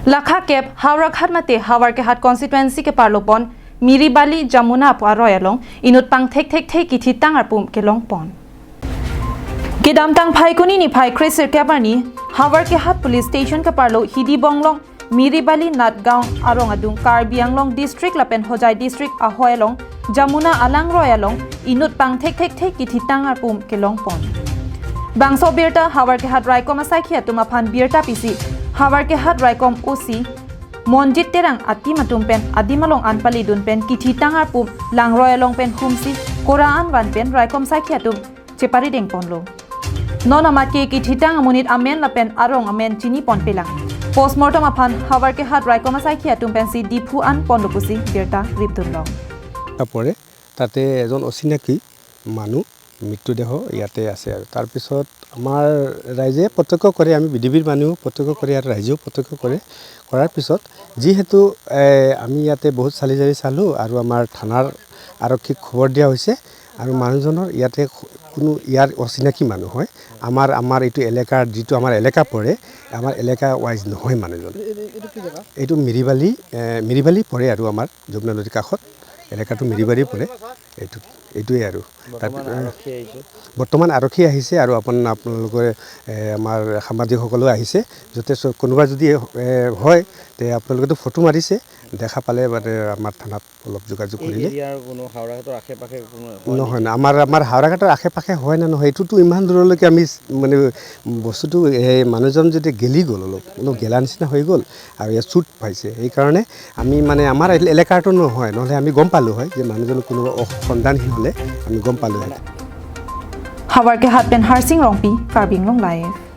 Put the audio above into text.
Lakha kep Howraghat mate Howraghat constituency ke parlopon Miribali Jomuna po aroi along inut pangthek kethi tang arpum kelong pon. Kidam tang phai kuni ni phai Chris Kapani Howraghat police station ke parlo hidi bonglong Miribali Natgaon arong adung Karbianglong district lapen hojai district ahoy along Jomuna alang roi along inut pangthek kethi tang arpum kelong pon. Bangso birta Howraghat raikom asai khia tumaphan birta pisi Howraghat raikom osi monjit terang ati matum pen adimalong anpali dun pen kithi tangar pu lang royalong pen humsi koraan wan pen raikom sai khiatum chepari deng ponlo nona make kithi tang munit amen la pen arong amen chini pon pelang postmortem aphan Howraghat raikom sai khiatum pen si dipu an ponlo pusi berta ripdun long tapore tate ejon osinaki manu মৃত্যু দেহ ইয়াতে আছে আৰু তাৰ পিছত আমাৰ ৰাইজে প্ৰত্যক্ষ কৰে আমি বিডিবিৰ মানুহ প্ৰত্যক্ষ কৰে আৰু ৰাইজেও প্ৰত্যক্ষ কৰে কৰাৰ পিছত যিহেতু আমি ইয়াতে বহুত চালিজাৰি চালো আৰু আমাৰ থানাৰ আৰক্ষীক খবৰ দিয়া হৈছে আৰু মানুহজনৰ ইয়াতে কোনো ইয়াৰ অচিনাকি মানুহ হয় আমাৰ এইটো এলেকাৰ যিটো আমাৰ এলেকা পৰে আমাৰ এলেকা ওয়াইজ নহয় মানুহজন এইটো মিৰিবালি পৰে আৰু আমাৰ যমুনা নদীৰ কাষত এলেকাটো মিৰিবালি পৰে এইটোৱে আৰু বৰ্তমান আৰক্ষী আহিছে আৰু আপোনালোকৰ আমাৰ সাংবাদিকসকলো আহিছে যতে কোনোবা যদি হয় তে আপোনালোকেতো ফটো মাৰিছে দেখা পালে মানে আমাৰ থানাত অলপ যোগাযোগ কৰিলে ইয়াৰ কোনো হাওৰাঘাটৰ আশে-পাশে কোনো নহয় না আমাৰ হাওৰাঘাটৰ আশে-পাশে হয় না নহয় এইটোতো ইমান দূৰলৈকে আমি মানে বস্তুটো মানুহজন যদি গেলি গ'ল অলপ গেলা নিচিনা হৈ গ'ল আৰু ইয়াত চুট পাইছে এই কাৰণে আমি মানে আমাৰ এলেকাটো নহয় নহলে আমি গম পালো হয় যে মানুহজন কোনো সন্ধানহীন হলে আমি গম পালো হয় Howraghat pen harsing rongpi Karbianglong live